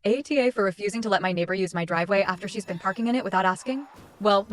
AITA for refusing to let my neighbor use my driveway after she's been parking in it without asking? Well,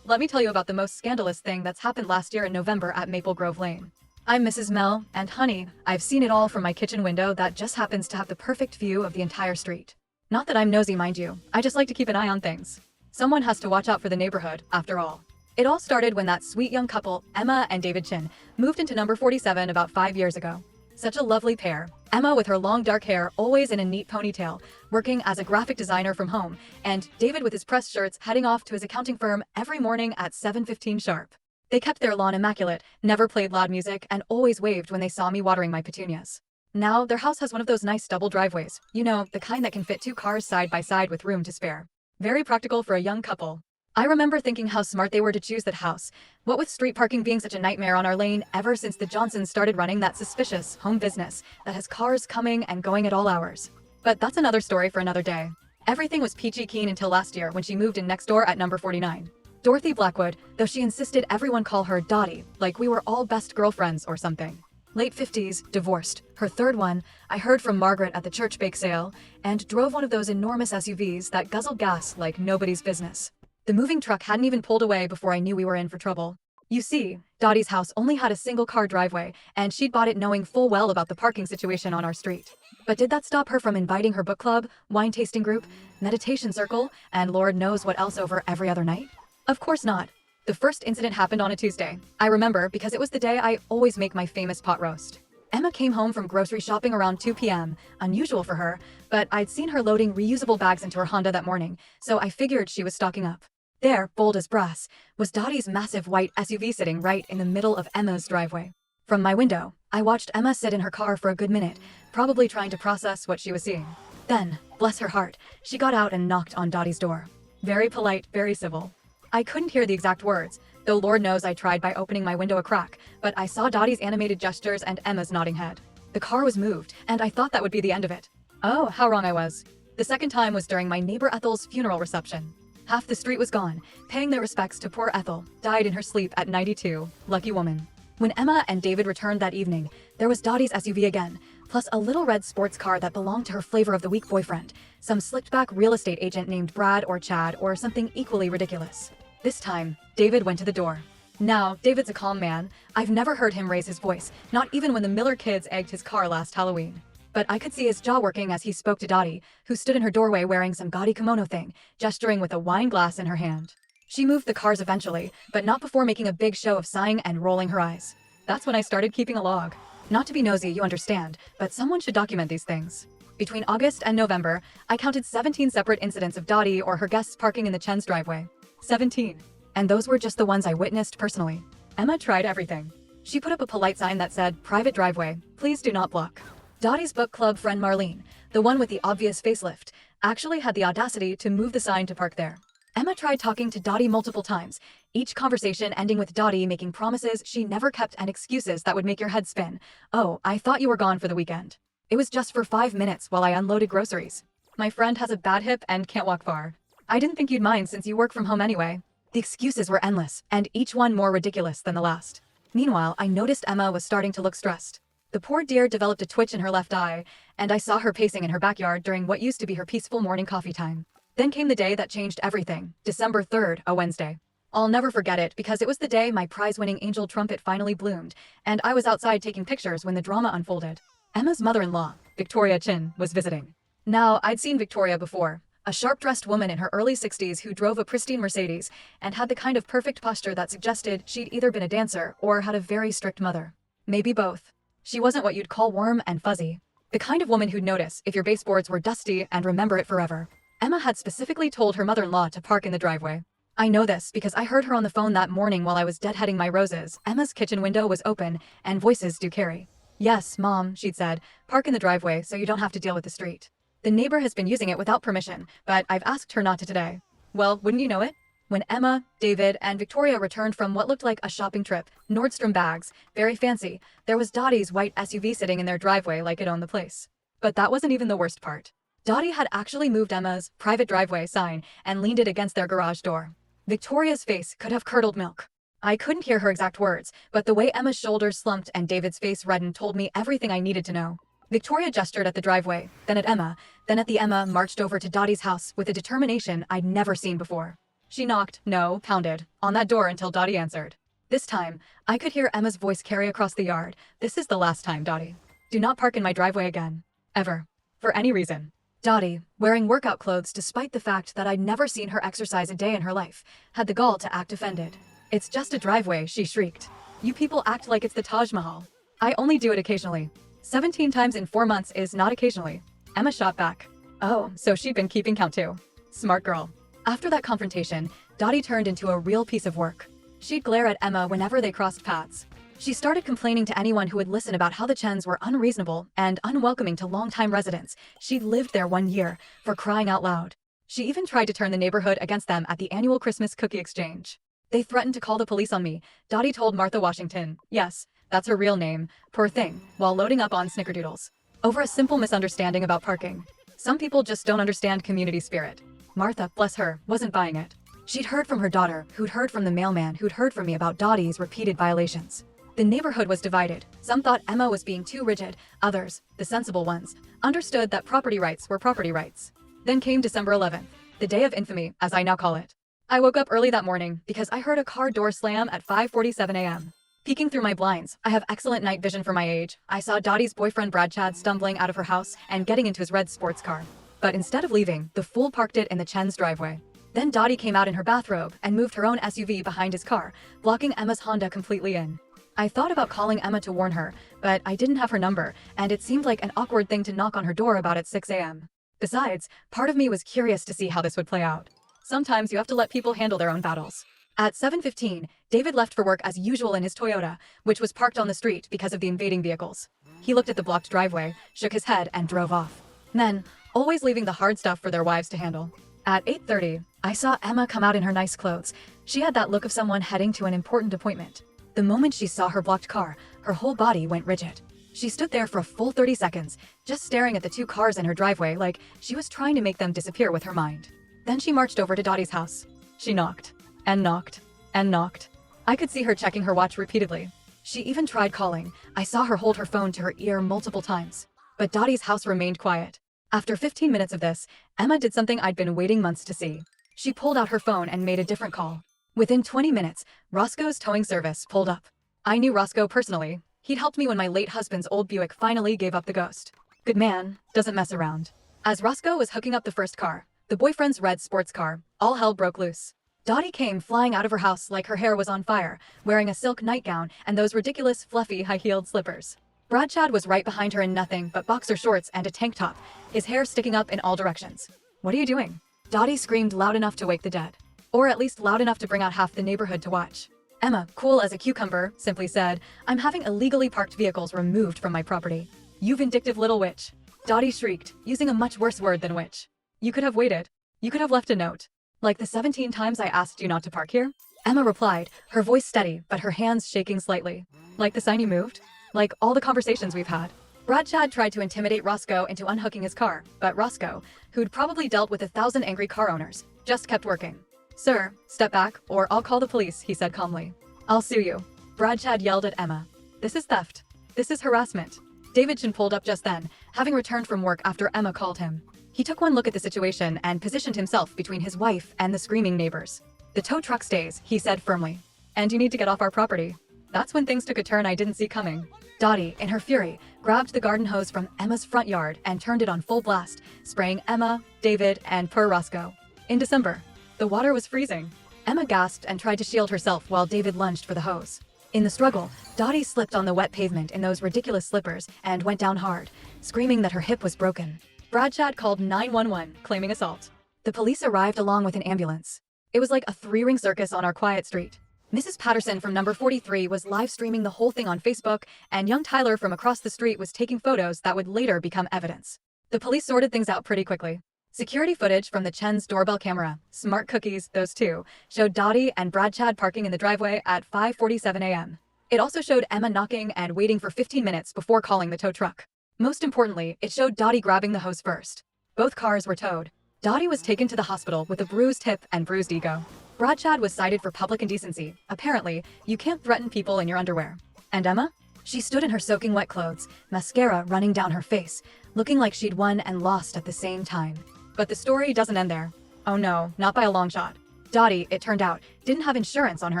let me tell you about the most scandalous thing that's happened last year in November at Maple Grove Lane. I'm Mrs. Mel, and honey, I've seen it all from my kitchen window that just happens to have the perfect view of the entire street. Not that I'm nosy, mind you, I just like to keep an eye on things. Someone has to watch out for the neighborhood, after all. It all started when that sweet young couple, Emma and David Chin, moved into number 47 about 5 years ago. Such a lovely pair. Emma with her long dark hair, always in a neat ponytail, working as a graphic designer from home, and David with his press shirts heading off to his accounting firm every morning at 7:15 sharp. They kept their lawn immaculate, never played loud music, and always waved when they saw me watering my petunias. Now, their house has one of those nice double driveways, you know, the kind that can fit 2 cars side by side with room to spare. Very practical for a young couple. I remember thinking how smart they were to choose that house, what with street parking being such a nightmare on our lane ever since the Johnsons started running that suspicious home business that has cars coming and going at all hours. But that's another story for another day. Everything was peachy keen until last year when she moved in next door at number 49. Dorothy Blackwood, though she insisted everyone call her Dottie, like we were all best girlfriends or something. Late 50s, divorced. Her third one, I heard from Margaret at the church bake sale, and drove one of those enormous SUVs that guzzled gas like nobody's business. The moving truck hadn't even pulled away before I knew we were in for trouble. You see, Dottie's house only had a single-car driveway, and she'd bought it knowing full well about the parking situation on our street. But did that stop her from inviting her book club, wine tasting group, meditation circle, and Lord knows what else over every other night? Of course not. The first incident happened on a Tuesday. I remember because it was the day I always make my famous pot roast. Emma came home from grocery shopping around 2 p.m., unusual for her, but I'd seen her loading reusable bags into her Honda that morning, so I figured she was stocking up. There, bold as brass, was Dottie's massive white SUV sitting right in the middle of Emma's driveway. From my window, I watched Emma sit in her car for a good minute, probably trying to process what she was seeing. Then, bless her heart, she got out and knocked on Dottie's door. Very polite, very civil. I couldn't hear the exact words, though Lord knows I tried by opening my window a crack, but I saw Dottie's animated gestures and Emma's nodding head. The car was moved, and I thought that would be the end of it. Oh, how wrong I was. The second time was during my neighbor Ethel's funeral reception. Half the street was gone, paying their respects to poor Ethel, died in her sleep at 92, lucky woman. When Emma and David returned that evening, there was Dottie's SUV again, plus a little red sports car that belonged to her flavor of the week boyfriend, some slicked-back real estate agent named Brad or Chad or something equally ridiculous. This time, David went to the door. Now, David's a calm man. I've never heard him raise his voice, not even when the Miller kids egged his car last Halloween. But I could see his jaw working as he spoke to Dottie, who stood in her doorway wearing some gaudy kimono thing, gesturing with a wine glass in her hand. She moved the cars eventually, but not before making a big show of sighing and rolling her eyes. That's when I started keeping a log. Not to be nosy, you understand, but someone should document these things. Between August and November, I counted 17 separate incidents of Dottie or her guests parking in the Chen's driveway. 17. And those were just the ones I witnessed personally. Emma tried everything. She put up a polite sign that said, "Private driveway, please do not block." Dottie's book club friend Marlene, the one with the obvious facelift, actually had the audacity to move the sign to park there. Emma tried talking to Dottie multiple times, each conversation ending with Dottie making promises she never kept and excuses that would make your head spin. "Oh, I thought you were gone for the weekend. It was just for 5 minutes while I unloaded groceries. My friend has a bad hip and can't walk far. I didn't think you'd mind since you work from home anyway." The excuses were endless, and each one more ridiculous than the last. Meanwhile, I noticed Emma was starting to look stressed. The poor dear developed a twitch in her left eye, and I saw her pacing in her backyard during what used to be her peaceful morning coffee time. Then came the day that changed everything, December 3rd, a Wednesday. I'll never forget it because it was the day my prize-winning angel trumpet finally bloomed, and I was outside taking pictures when the drama unfolded. Emma's mother-in-law, Victoria Chin, was visiting. Now, I'd seen Victoria before. A sharp-dressed woman in her early 60s who drove a pristine Mercedes and had the kind of perfect posture that suggested she'd either been a dancer or had a very strict mother. Maybe both. She wasn't what you'd call warm and fuzzy. The kind of woman who'd notice if your baseboards were dusty and remember it forever. Emma had specifically told her mother-in-law to park in the driveway. I know this because I heard her on the phone that morning while I was deadheading my roses. Emma's kitchen window was open, and voices do carry. "Yes, Mom," she'd said, "park in the driveway so you don't have to deal with the street. The neighbor has been using it without permission, but I've asked her not to today." Well, wouldn't you know it? When Emma, David, and Victoria returned from what looked like a shopping trip, Nordstrom bags, very fancy, there was Dottie's white SUV sitting in their driveway like it owned the place. But that wasn't even the worst part. Dottie had actually moved Emma's private driveway sign and leaned it against their garage door. Victoria's face could have curdled milk. I couldn't hear her exact words, but the way Emma's shoulders slumped and David's face reddened told me everything I needed to know. Victoria gestured at the driveway, then at Emma, then at the Emma marched over to Dottie's house with a determination I'd never seen before. She knocked, no, pounded, on that door until Dottie answered. This time, I could hear Emma's voice carry across the yard. This is the last time, Dottie. Do not park in my driveway again. Ever. For any reason. Dottie, wearing workout clothes despite the fact that I'd never seen her exercise a day in her life, had the gall to act offended. It's just a driveway, she shrieked. You people act like it's the Taj Mahal. I only do it occasionally. 17 times in 4 months is not occasionally. Emma shot back. Oh, so she'd been keeping count too. Smart girl. After that confrontation, Dottie turned into a real piece of work. She'd glare at Emma whenever they crossed paths. She started complaining to anyone who would listen about how the Chens were unreasonable and unwelcoming to longtime residents. She'd lived there 1 year, for crying out loud. She even tried to turn the neighborhood against them at the annual Christmas cookie exchange. They threatened to call the police on me, Dottie told Martha Washington. Yes, that's her real name, poor thing, while loading up on snickerdoodles. Over a simple misunderstanding about parking. Some people just don't understand community spirit. Martha, bless her, wasn't buying it. She'd heard from her daughter, who'd heard from the mailman, who'd heard from me about Dottie's repeated violations. The neighborhood was divided. Some thought Emma was being too rigid. Others, the sensible ones, understood that property rights were property rights. Then came December 11th, the day of infamy, as I now call it. I woke up early that morning because I heard a car door slam at 5:47 a.m. Peeking through my blinds, I have excellent night vision for my age. I saw Dottie's boyfriend Brad Chad stumbling out of her house and getting into his red sports car. But instead of leaving, the fool parked it in the Chen's driveway. Then Dottie came out in her bathrobe and moved her own SUV behind his car, blocking Emma's Honda completely in. I thought about calling Emma to warn her, but I didn't have her number, and it seemed like an awkward thing to knock on her door about at 6 a.m. Besides, part of me was curious to see how this would play out. Sometimes you have to let people handle their own battles. At 7:15, David left for work as usual in his Toyota, which was parked on the street because of the invading vehicles. He looked at the blocked driveway, shook his head, and drove off. Men, always leaving the hard stuff for their wives to handle. At 8:30, I saw Emma come out in her nice clothes. She had that look of someone heading to an important appointment. The moment she saw her blocked car, her whole body went rigid. She stood there for a full 30 seconds, just staring at the 2 cars in her driveway like she was trying to make them disappear with her mind. Then she marched over to Dottie's house. She knocked, and knocked, and knocked. I could see her checking her watch repeatedly. She even tried calling. I saw her hold her phone to her ear multiple times. But Dottie's house remained quiet. After 15 minutes of this, Emma did something I'd been waiting months to see. She pulled out her phone and made a different call. Within 20 minutes, Roscoe's towing service pulled up. I knew Roscoe personally. He'd helped me when my late husband's old Buick finally gave up the ghost. Good man, doesn't mess around. As Roscoe was hooking up the first car, the boyfriend's red sports car, all hell broke loose. Dottie came flying out of her house like her hair was on fire, wearing a silk nightgown and those ridiculous fluffy high-heeled slippers. Brad Chad was right behind her in nothing but boxer shorts and a tank top, his hair sticking up in all directions. What are you doing? Dottie screamed loud enough to wake the dead. Or at least loud enough to bring out half the neighborhood to watch. Emma, cool as a cucumber, simply said, I'm having illegally parked vehicles removed from my property. You vindictive little witch. Dottie shrieked, using a much worse word than witch. You could have waited. You could have left a note. Like the 17 times I asked you not to park here? Emma replied, her voice steady, but her hands shaking slightly. Like the sign you moved? Like all the conversations we've had. Brad Chad tried to intimidate Roscoe into unhooking his car, but Roscoe, who'd probably dealt with 1,000 angry car owners, just kept working. Sir, step back, or I'll call the police, he said calmly. I'll sue you. Brad Chad yelled at Emma. This is theft. This is harassment. Davidson pulled up just then, having returned from work after Emma called him. He took one look at the situation and positioned himself between his wife and the screaming neighbors. The tow truck stays, he said firmly. And you need to get off our property. That's when things took a turn I didn't see coming. Dottie, in her fury, grabbed the garden hose from Emma's front yard and turned it on full blast, spraying Emma, David, and poor Roscoe. In December, the water was freezing. Emma gasped and tried to shield herself while David lunged for the hose. In the struggle, Dottie slipped on the wet pavement in those ridiculous slippers and went down hard, screaming that her hip was broken. Brad Chad called 911, claiming assault. The police arrived along with an ambulance. It was like a 3-ring circus on our quiet street. Mrs. Patterson from number 43 was live streaming the whole thing on Facebook, and young Tyler from across the street was taking photos that would later become evidence. The police sorted things out pretty quickly. Security footage from the Chen's doorbell camera, smart cookies, those two, showed Dottie and Brad Chad parking in the driveway at 5:47 a.m. It also showed Emma knocking and waiting for 15 minutes before calling the tow truck. Most importantly, it showed Dottie grabbing the hose first. Both cars were towed. Dottie was taken to the hospital with a bruised hip and bruised ego. Brad Chad was cited for public indecency. Apparently, you can't threaten people in your underwear. And Emma? She stood in her soaking wet clothes, mascara running down her face, looking like she'd won and lost at the same time. But the story doesn't end there. Oh no, not by a long shot. Dottie, it turned out, didn't have insurance on her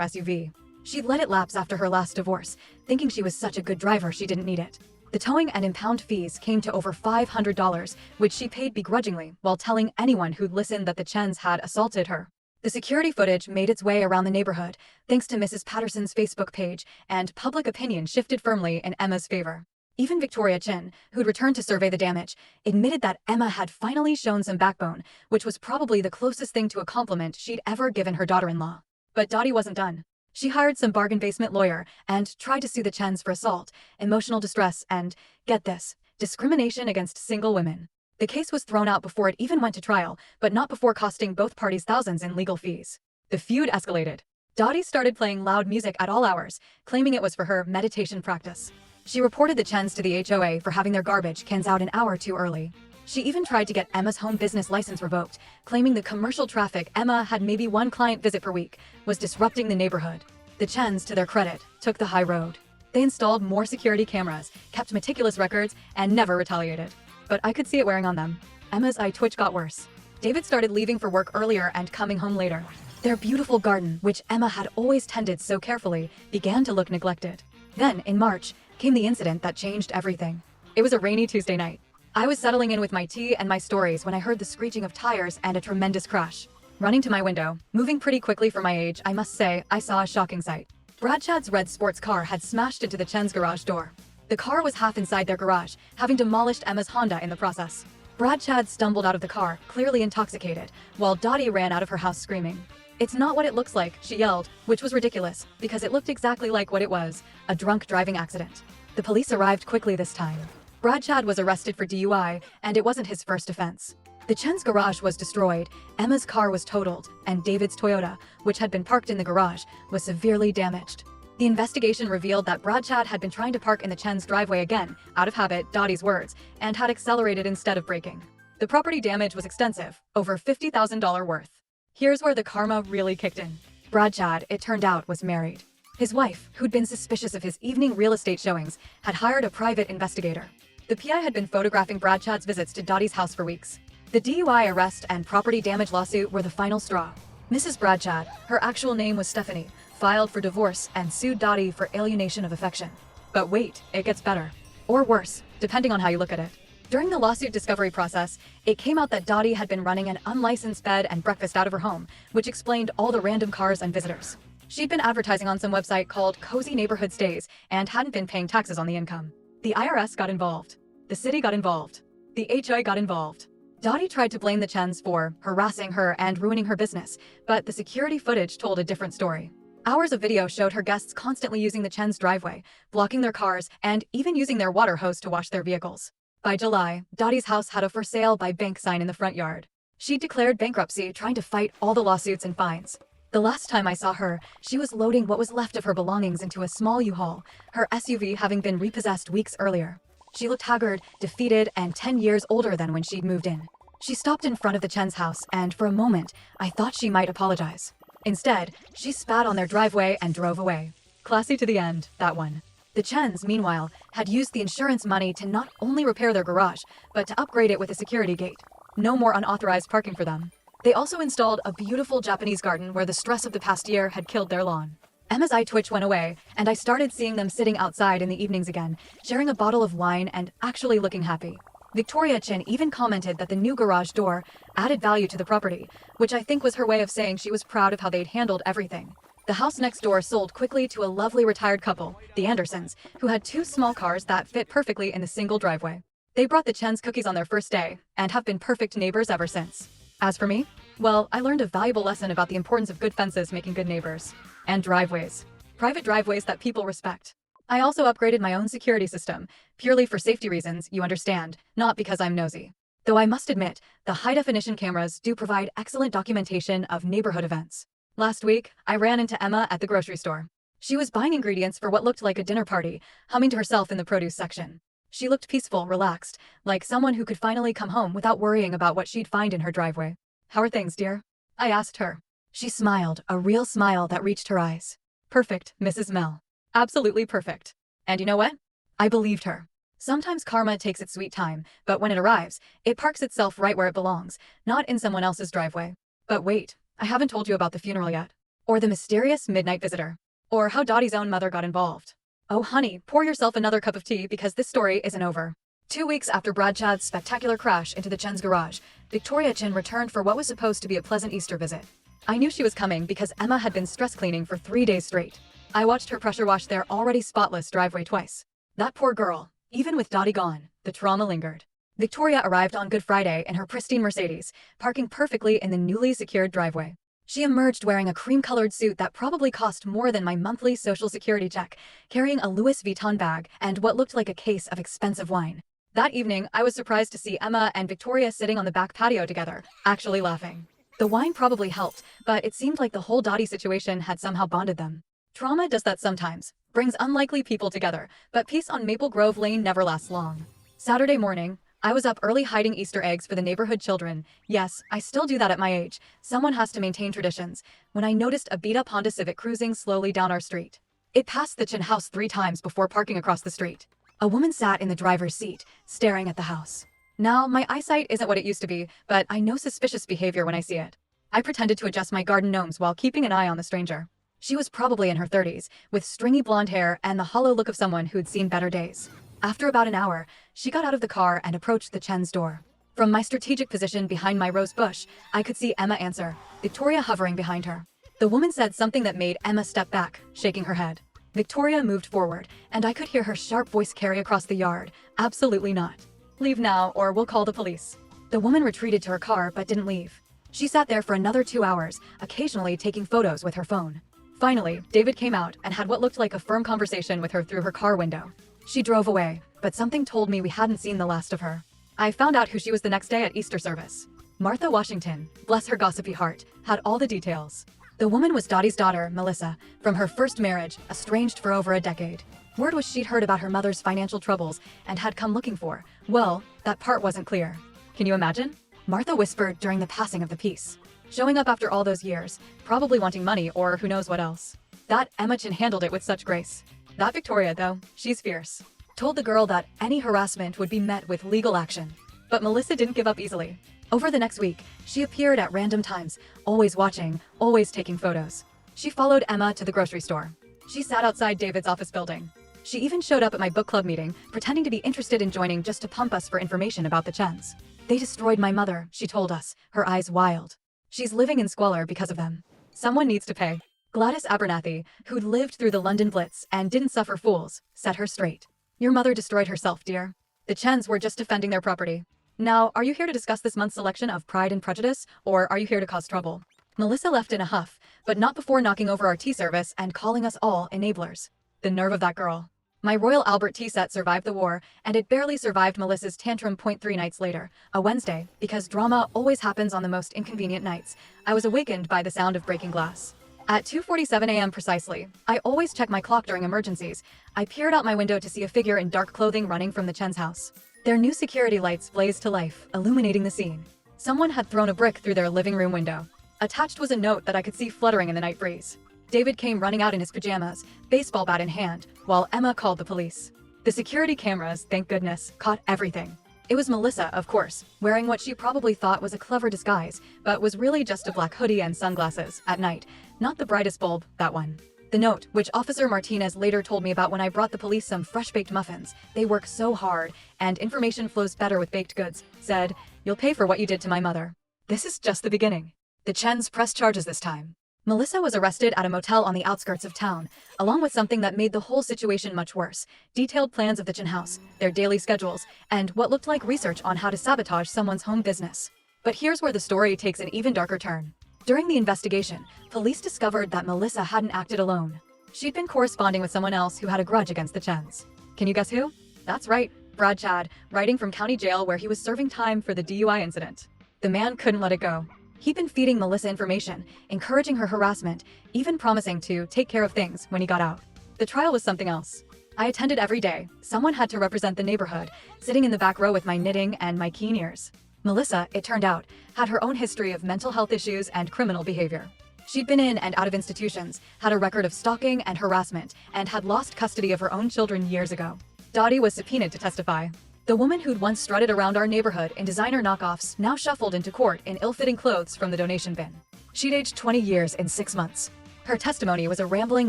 SUV. She'd let it lapse after her last divorce, thinking she was such a good driver she didn't need it. The towing and impound fees came to over $500, which she paid begrudgingly while telling anyone who'd listened that the Chens had assaulted her. The security footage made its way around the neighborhood, thanks to Mrs. Patterson's Facebook page, and public opinion shifted firmly in Emma's favor. Even Victoria Chin, who'd returned to survey the damage, admitted that Emma had finally shown some backbone, which was probably the closest thing to a compliment she'd ever given her daughter-in-law. But Dottie wasn't done. She hired some bargain basement lawyer and tried to sue the Chens for assault, emotional distress, and, get this, discrimination against single women. The case was thrown out before it even went to trial, but not before costing both parties thousands in legal fees. The feud escalated. Dottie started playing loud music at all hours, claiming it was for her meditation practice. She reported the Chens to the HOA for having their garbage cans out an hour too early. She even tried to get Emma's home business license revoked, claiming the commercial traffic Emma had maybe one client visit per week was disrupting the neighborhood. The Chens, to their credit, took the high road. They installed more security cameras, kept meticulous records, and never retaliated. But I could see it wearing on them. Emma's eye twitch got worse. David started leaving for work earlier and coming home later. Their beautiful garden, which Emma had always tended so carefully, began to look neglected. Then, in March, came the incident that changed everything. It was a rainy Tuesday night. I was settling in with my tea and my stories when I heard the screeching of tires and a tremendous crash. Running to my window, moving pretty quickly for my age, I must say, I saw a shocking sight. Brad Chad's red sports car had smashed into the Chen's garage door. The car was half inside their garage, having demolished Emma's Honda in the process. Brad Chad stumbled out of the car, clearly intoxicated, while Dottie ran out of her house screaming. "It's not what it looks like," she yelled, which was ridiculous, because it looked exactly like what it was, a drunk driving accident. The police arrived quickly this time. Brad Chad was arrested for DUI, and it wasn't his first offense. The Chen's garage was destroyed, Emma's car was totaled, and David's Toyota, which had been parked in the garage, was severely damaged. The investigation revealed that Brad Chad had been trying to park in the Chen's driveway again, out of habit, Dottie's words, and had accelerated instead of braking. The property damage was extensive, over $50,000 worth. Here's where the karma really kicked in. Brad Chad, it turned out, was married. His wife, who'd been suspicious of his evening real estate showings, had hired a private investigator. The PI had been photographing Brad Chad's visits to Dottie's house for weeks. The DUI arrest and property damage lawsuit were the final straw. Mrs. Brad Chad, her actual name was Stephanie, filed for divorce and sued Dottie for alienation of affection. But wait, it gets better. Or worse, depending on how you look at it. During the lawsuit discovery process, it came out that Dottie had been running an unlicensed bed and breakfast out of her home, which explained all the random cars and visitors. She'd been advertising on some website called Cozy Neighborhood Stays and hadn't been paying taxes on the income. The IRS got involved. The city got involved. The HOA got involved. Dottie tried to blame the Chens for harassing her and ruining her business, but the security footage told a different story. Hours of video showed her guests constantly using the Chen's driveway, blocking their cars, and even using their water hose to wash their vehicles. By July, Dottie's house had a for sale by bank sign in the front yard. She declared bankruptcy, trying to fight all the lawsuits and fines. The last time I saw her, she was loading what was left of her belongings into a small U-Haul, her SUV having been repossessed weeks earlier. She looked haggard, defeated, and 10 years older than when she'd moved in. She stopped in front of the Chen's house, and for a moment, I thought she might apologize. Instead, she spat on their driveway and drove away. Classy to the end, that one. The Chens, meanwhile, had used the insurance money to not only repair their garage, but to upgrade it with a security gate. No more unauthorized parking for them. They also installed a beautiful Japanese garden where the stress of the past year had killed their lawn. Emma's eye twitch went away, and I started seeing them sitting outside in the evenings again, sharing a bottle of wine and actually looking happy. Victoria Chin even commented that the new garage door added value to the property, which I think was her way of saying she was proud of how they'd handled everything. The house next door sold quickly to a lovely retired couple, the Andersons, who had 2 small cars that fit perfectly in the single driveway. They brought the Chen's cookies on their first day, and have been perfect neighbors ever since. As for me, well, I learned a valuable lesson about the importance of good fences making good neighbors. And driveways. Private driveways that people respect. I also upgraded my own security system, purely for safety reasons, you understand, not because I'm nosy. Though I must admit, the high-definition cameras do provide excellent documentation of neighborhood events. Last week, I ran into Emma at the grocery store. She was buying ingredients for what looked like a dinner party, humming to herself in the produce section. She looked peaceful, relaxed, like someone who could finally come home without worrying about what she'd find in her driveway. "How are things, dear?" I asked her. She smiled, a real smile that reached her eyes. "Perfect, Mrs. Mel. Absolutely perfect." And you know what? I believed her. Sometimes karma takes its sweet time, but when it arrives, it parks itself right where it belongs, not in someone else's driveway. But wait, I haven't told you about the funeral yet. Or the mysterious midnight visitor. Or how Dottie's own mother got involved. Oh honey, pour yourself another cup of tea because this story isn't over. 2 weeks after Brad Chad's spectacular crash into the Chen's garage, Victoria Chin returned for what was supposed to be a pleasant Easter visit. I knew she was coming because Emma had been stress cleaning for 3 days straight. I watched her pressure wash their already spotless driveway twice. That poor girl. Even with Dottie gone, the trauma lingered. Victoria arrived on Good Friday in her pristine Mercedes, parking perfectly in the newly secured driveway. She emerged wearing a cream-colored suit that probably cost more than my monthly social security check, carrying a Louis Vuitton bag and what looked like a case of expensive wine. That evening, I was surprised to see Emma and Victoria sitting on the back patio together, actually laughing. The wine probably helped, but it seemed like the whole Dottie situation had somehow bonded them. Trauma does that sometimes, brings unlikely people together, but peace on Maple Grove Lane never lasts long. Saturday morning, I was up early hiding Easter eggs for the neighborhood children. Yes, I still do that at my age. Someone has to maintain traditions. When I noticed a beat-up Honda Civic cruising slowly down our street. It passed the Chin house 3 times before parking across the street. A woman sat in the driver's seat, staring at the house. Now, my eyesight isn't what it used to be, but I know suspicious behavior when I see it. I pretended to adjust my garden gnomes while keeping an eye on the stranger. She was probably in her 30s, with stringy blonde hair and the hollow look of someone who'd seen better days. After about an hour, she got out of the car and approached the Chen's door. From my strategic position behind my rose bush, I could see Emma answer, Victoria hovering behind her. The woman said something that made Emma step back, shaking her head. Victoria moved forward, and I could hear her sharp voice carry across the yard, absolutely not. Leave now, or we'll call the police. The woman retreated to her car but didn't leave. She sat there for another 2 hours, occasionally taking photos with her phone. Finally, David came out and had what looked like a firm conversation with her through her car window. She drove away, but something told me we hadn't seen the last of her. I found out who she was the next day at Easter service. Martha Washington, bless her gossipy heart, had all the details. The woman was Dottie's daughter, Melissa, from her first marriage, estranged for over a decade. Word was she'd heard about her mother's financial troubles and had come looking for, well, that part wasn't clear. Can you imagine? Martha whispered during the passing of the peace. Showing up after all those years, probably wanting money or who knows what else. That Emma Chin handled it with such grace. That Victoria, though, she's fierce. Told the girl that any harassment would be met with legal action. But Melissa didn't give up easily. Over the next week, she appeared at random times, always watching, always taking photos. She followed Emma to the grocery store. She sat outside David's office building. She even showed up at my book club meeting, pretending to be interested in joining just to pump us for information about the Chens. They destroyed my mother, she told us, her eyes wild. She's living in squalor because of them. Someone needs to pay. Gladys Abernathy, who'd lived through the London Blitz and didn't suffer fools, set her straight. Your mother destroyed herself, dear. The Chens were just defending their property. Now, are you here to discuss this month's selection of Pride and Prejudice, or are you here to cause trouble? Melissa left in a huff, but not before knocking over our tea service and calling us all enablers. The nerve of that girl. My Royal Albert tea set survived the war, and it barely survived Melissa's tantrum 3 nights later, a Wednesday, because drama always happens on the most inconvenient nights. I was awakened by the sound of breaking glass. At 2:47 a.m. precisely, I always check my clock during emergencies. I peered out my window to see a figure in dark clothing running from the Chen's house. Their new security lights blazed to life, illuminating the scene. Someone had thrown a brick through their living room window. Attached was a note that I could see fluttering in the night breeze. David came running out in his pajamas, baseball bat in hand, while Emma called the police. The security cameras, thank goodness, caught everything. It was Melissa, of course, wearing what she probably thought was a clever disguise, but was really just a black hoodie and sunglasses, at night. Not the brightest bulb, that one. The note, which Officer Martinez later told me about when I brought the police some fresh-baked muffins, they work so hard, and information flows better with baked goods, said, "You'll pay for what you did to my mother." This is just the beginning. The Chens pressed charges this time. Melissa was arrested at a motel on the outskirts of town, along with something that made the whole situation much worse: detailed plans of the Chen house, their daily schedules, and what looked like research on how to sabotage someone's home business. But here's where the story takes an even darker turn. During the investigation, police discovered that Melissa hadn't acted alone. She'd been corresponding with someone else who had a grudge against the Chens. Can you guess who? That's right, Brad Chad, writing from county jail where he was serving time for the DUI incident. The man couldn't let it go. He'd been feeding Melissa information, encouraging her harassment, even promising to take care of things when he got out. The trial was something else. I attended every day. Someone had to represent the neighborhood, sitting in the back row with my knitting and my keen ears. Melissa, it turned out, had her own history of mental health issues and criminal behavior. She'd been in and out of institutions, had a record of stalking and harassment, and had lost custody of her own children years ago. Dottie was subpoenaed to testify. The woman who'd once strutted around our neighborhood in designer knockoffs now shuffled into court in ill-fitting clothes from the donation bin. She'd aged 20 years in 6 months. Her testimony was a rambling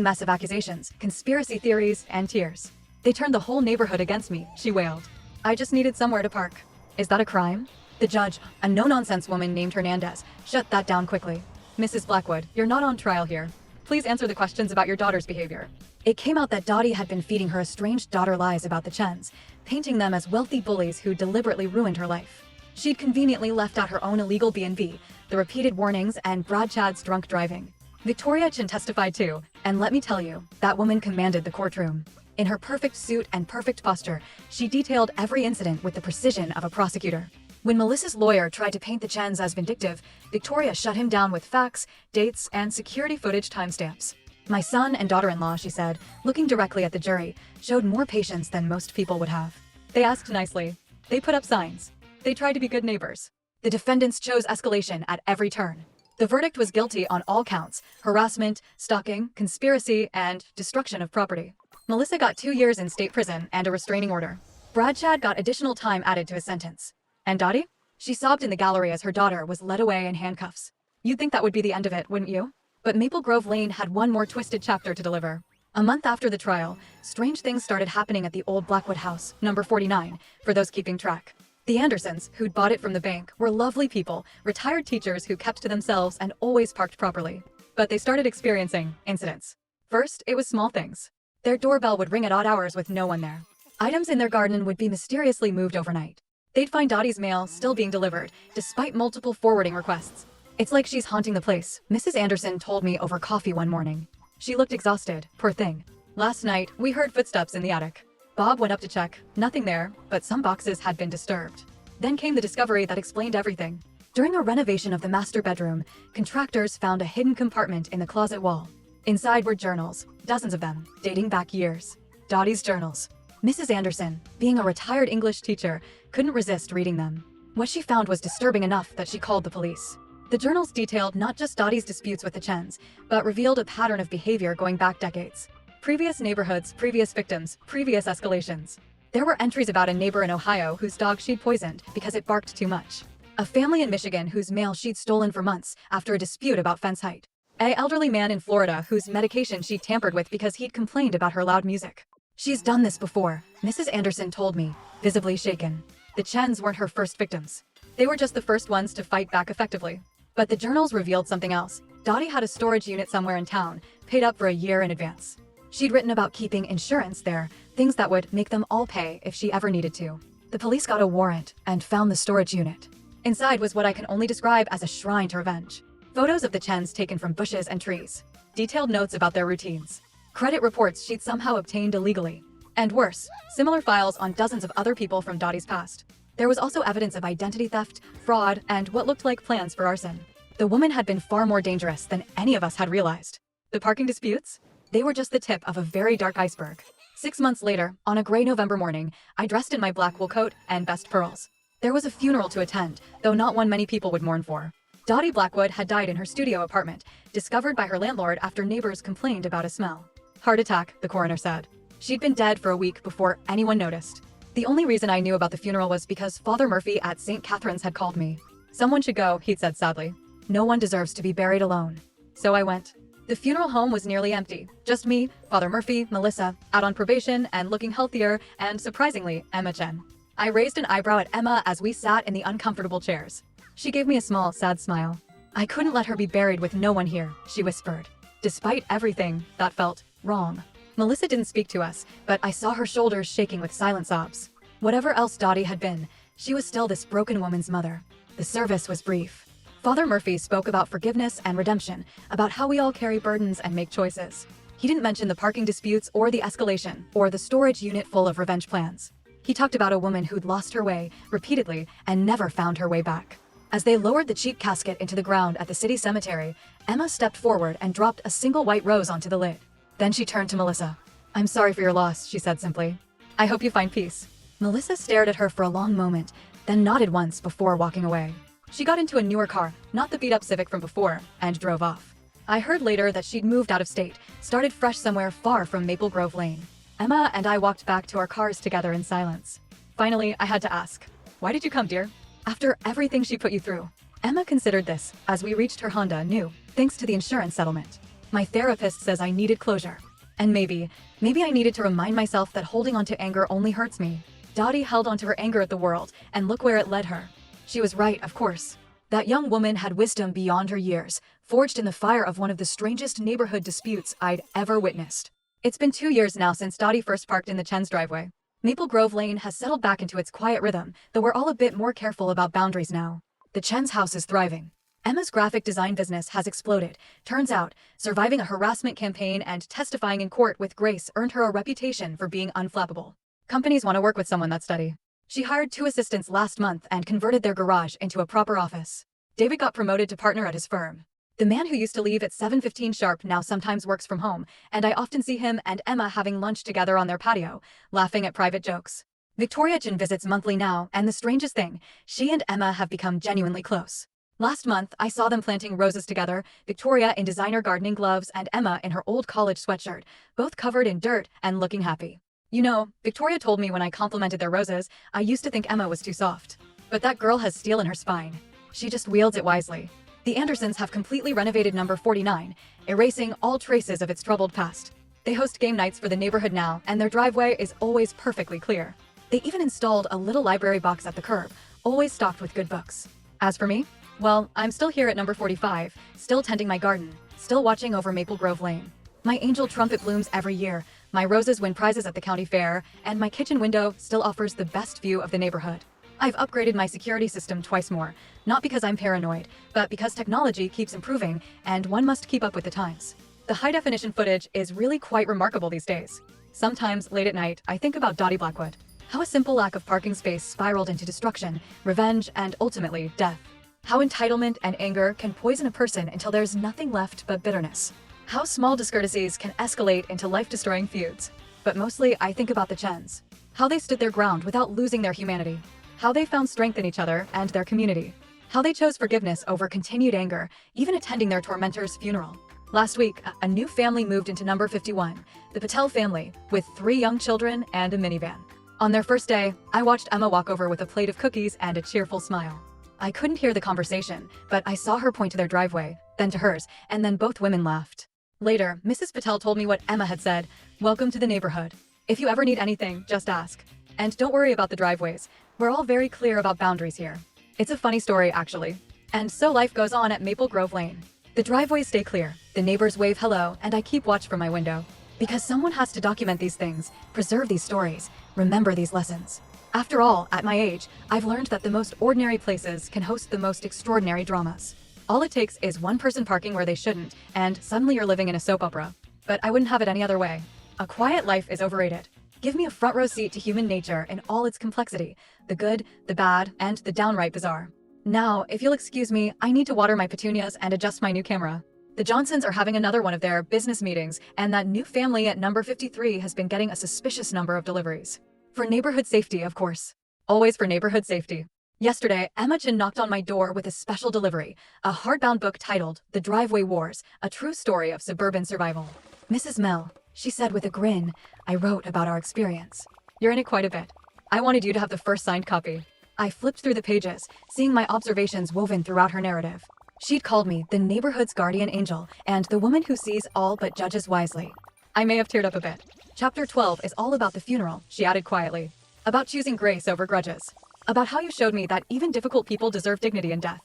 mess of accusations, conspiracy theories, and tears. "They turned the whole neighborhood against me," she wailed. "I just needed somewhere to park." Is that a crime? The judge, a no-nonsense woman named Hernandez, shut that down quickly. "Mrs. Blackwood, you're not on trial here. Please answer the questions about your daughter's behavior." It came out that Dottie had been feeding her estranged daughter lies about the Chens, painting them as wealthy bullies who deliberately ruined her life. She'd conveniently left out her own illegal B&B, the repeated warnings, and Brad Chad's drunk driving. Victoria Chen testified too, and let me tell you, that woman commanded the courtroom. In her perfect suit and perfect posture, she detailed every incident with the precision of a prosecutor. When Melissa's lawyer tried to paint the Chens as vindictive, Victoria shut him down with facts, dates, and security footage timestamps. "My son and daughter-in-law," she said, looking directly at the jury, "showed more patience than most people would have. They asked nicely. They put up signs. They tried to be good neighbors." The defendants chose escalation at every turn. The verdict was guilty on all counts: harassment, stalking, conspiracy, and destruction of property. Melissa got 2 years in state prison and a restraining order. Brad Chad got additional time added to his sentence. And Dottie? She sobbed in the gallery as her daughter was led away in handcuffs. You'd think that would be the end of it, wouldn't you? But Maple Grove Lane had one more twisted chapter to deliver. A month after the trial, strange things started happening at the old Blackwood house, number 49, for those keeping track. The Andersons, who'd bought it from the bank, were lovely people, retired teachers who kept to themselves and always parked properly. But they started experiencing incidents. First, it was small things. Their doorbell would ring at odd hours with no one there. Items in their garden would be mysteriously moved overnight. They'd find Dottie's mail still being delivered, despite multiple forwarding requests. "It's like she's haunting the place," Mrs. Anderson told me over coffee one morning. She looked exhausted, poor thing. "Last night, we heard footsteps in the attic. Bob went up to check. Nothing there, but some boxes had been disturbed." Then came the discovery that explained everything. During a renovation of the master bedroom, contractors found a hidden compartment in the closet wall. Inside were journals, dozens of them, dating back years. Dottie's journals. Mrs. Anderson, being a retired English teacher, couldn't resist reading them. What she found was disturbing enough that she called the police. The journals detailed not just Dottie's disputes with the Chens, but revealed a pattern of behavior going back decades. Previous neighborhoods, previous victims, previous escalations. There were entries about a neighbor in Ohio whose dog she'd poisoned because it barked too much. A family in Michigan whose mail she'd stolen for months after a dispute about fence height. An elderly man in Florida whose medication she'd tampered with because he'd complained about her loud music. "She's done this before," Mrs. Anderson told me, visibly shaken. The Chens weren't her first victims. They were just the first ones to fight back effectively. But the journals revealed something else. Dottie had a storage unit somewhere in town, paid up for a year in advance. She'd written about keeping insurance there, things that would make them all pay if she ever needed to. The police got a warrant and found the storage unit. Inside was what I can only describe as a shrine to revenge. Photos of the Chens taken from bushes and trees. Detailed notes about their routines. Credit reports she'd somehow obtained illegally. And worse, similar files on dozens of other people from Dottie's past. There was also evidence of identity theft, fraud, and what looked like plans for arson. The woman had been far more dangerous than any of us had realized. The parking disputes? They were just the tip of a very dark iceberg. 6 months later, on a gray November morning, I dressed in my black wool coat and best pearls. There was a funeral to attend, though not one many people would mourn for. Dottie Blackwood had died in her studio apartment, discovered by her landlord after neighbors complained about a smell. Heart attack, the coroner said. She'd been dead for a week before anyone noticed. The only reason I knew about the funeral was because Father Murphy at St. Catherine's had called me. "Someone should go," he'd said sadly. "No one deserves to be buried alone." So I went. The funeral home was nearly empty. Just me, Father Murphy, Melissa, out on probation and looking healthier, and surprisingly, Emma Chen. I raised an eyebrow at Emma as we sat in the uncomfortable chairs. She gave me a small, sad smile. "I couldn't let her be buried with no one here," she whispered. Despite everything, that felt wrong. Melissa didn't speak to us, but I saw her shoulders shaking with silent sobs. Whatever else Dottie had been, she was still this broken woman's mother. The service was brief. Father Murphy spoke about forgiveness and redemption, about how we all carry burdens and make choices. He didn't mention the parking disputes or the escalation, or the storage unit full of revenge plans. He talked about a woman who'd lost her way, repeatedly, and never found her way back. As they lowered the cheap casket into the ground at the city cemetery, Emma stepped forward and dropped a single white rose onto the lid. Then she turned to Melissa. "I'm sorry for your loss," she said simply. "I hope you find peace." Melissa stared at her for a long moment, then nodded once before walking away. She got into a newer car, not the beat-up Civic from before, and drove off. I heard later that she'd moved out of state, started fresh somewhere far from Maple Grove Lane. Emma and I walked back to our cars together in silence. Finally, I had to ask, "Why did you come, dear?" After everything she put you through. Emma considered this as we reached her Honda new, thanks to the insurance settlement. My therapist says I needed closure. And maybe I needed to remind myself that holding onto anger only hurts me. Dottie held onto her anger at the world, and look where it led her. She was right, of course. That young woman had wisdom beyond her years, forged in the fire of one of the strangest neighborhood disputes I'd ever witnessed. It's been 2 years now since Dottie first parked in the Chen's driveway. Maple Grove Lane has settled back into its quiet rhythm, though we're all a bit more careful about boundaries now. The Chen's house is thriving. Emma's graphic design business has exploded. Turns out, surviving a harassment campaign and testifying in court with grace earned her a reputation for being unflappable. Companies want to work with someone that's steady. She hired 2 assistants last month and converted their garage into a proper office. David got promoted to partner at his firm. The man who used to leave at 7:15 sharp now sometimes works from home, and I often see him and Emma having lunch together on their patio, laughing at private jokes. Victoria Jen visits monthly now, and the strangest thing, she and Emma have become genuinely close. Last month, I saw them planting roses together, Victoria in designer gardening gloves and Emma in her old college sweatshirt, both covered in dirt and looking happy. You know, Victoria told me when I complimented their roses, I used to think Emma was too soft. But that girl has steel in her spine. She just wields it wisely. The Andersons have completely renovated number 49, erasing all traces of its troubled past. They host game nights for the neighborhood now, and their driveway is always perfectly clear. They even installed a little library box at the curb, always stocked with good books. As for me, well, I'm still here at number 45, still tending my garden, still watching over Maple Grove Lane. My angel trumpet blooms every year, my roses win prizes at the county fair, and my kitchen window still offers the best view of the neighborhood. I've upgraded my security system twice more, not because I'm paranoid, but because technology keeps improving, and one must keep up with the times. The high-definition footage is really quite remarkable these days. Sometimes, late at night, I think about Dottie Blackwood. How a simple lack of parking space spiraled into destruction, revenge, and ultimately, death. How entitlement and anger can poison a person until there's nothing left but bitterness. How small discourtesies can escalate into life-destroying feuds. But mostly, I think about the Chens. How they stood their ground without losing their humanity. How they found strength in each other and their community. How they chose forgiveness over continued anger, even attending their tormentor's funeral. Last week, a new family moved into number 51, the Patel family, with 3 young children and a minivan. On their first day, I watched Emma walk over with a plate of cookies and a cheerful smile. I couldn't hear the conversation, but I saw her point to their driveway, then to hers, and then both women laughed. Later, Mrs. Patel told me what Emma had said, "Welcome to the neighborhood. If you ever need anything, just ask. And don't worry about the driveways. We're all very clear about boundaries here." It's a funny story, actually. And so life goes on at Maple Grove Lane. The driveways stay clear, the neighbors wave hello, and I keep watch from my window. Because someone has to document these things, preserve these stories, remember these lessons. After all, at my age, I've learned that the most ordinary places can host the most extraordinary dramas. All it takes is one person parking where they shouldn't, and suddenly you're living in a soap opera. But I wouldn't have it any other way. A quiet life is overrated. Give me a front row seat to human nature in all its complexity, the good, the bad, and the downright bizarre. Now, if you'll excuse me, I need to water my petunias and adjust my new camera. The Johnsons are having another one of their business meetings, and that new family at number 53 has been getting a suspicious number of deliveries. For neighborhood safety, of course. Always for neighborhood safety. Yesterday, Emma Chin knocked on my door with a special delivery, a hardbound book titled The Driveway Wars, a true story of suburban survival. "Mrs. Mel," she said with a grin, "I wrote about our experience. You're in it quite a bit. I wanted you to have the first signed copy." I flipped through the pages, seeing my observations woven throughout her narrative. She'd called me the neighborhood's guardian angel and the woman who sees all but judges wisely. I may have teared up a bit. Chapter 12 is all about the funeral, she added quietly. About choosing grace over grudges. About how you showed me that even difficult people deserve dignity in death.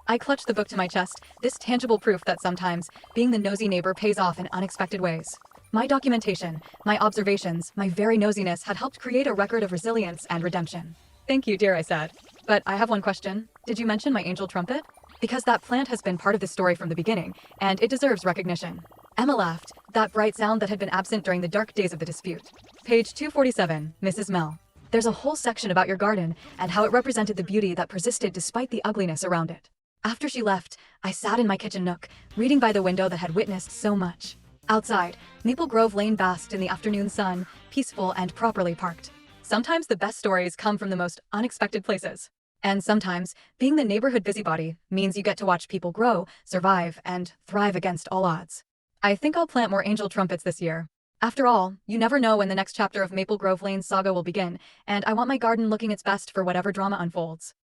I clutched the book to my chest, this tangible proof that sometimes being the nosy neighbor pays off in unexpected ways. My documentation, my observations, my very nosiness had helped create a record of resilience and redemption. "Thank you, dear," I said. "But I have one question. Did you mention my angel trumpet? Because that plant has been part of the story from the beginning, and it deserves recognition." Emma laughed, that bright sound that had been absent during the dark days of the dispute. Page 247, Mrs. Mel. There's a whole section about your garden and how it represented the beauty that persisted despite the ugliness around it. After she left, I sat in my kitchen nook, reading by the window that had witnessed so much. Outside, Maple Grove Lane basked in the afternoon sun, peaceful and properly parked. Sometimes the best stories come from the most unexpected places. And sometimes, being the neighborhood busybody means you get to watch people grow, survive, and thrive against all odds. I think I'll plant more angel trumpets this year. After all, you never know when the next chapter of Maple Grove Lane's saga will begin, and I want my garden looking its best for whatever drama unfolds.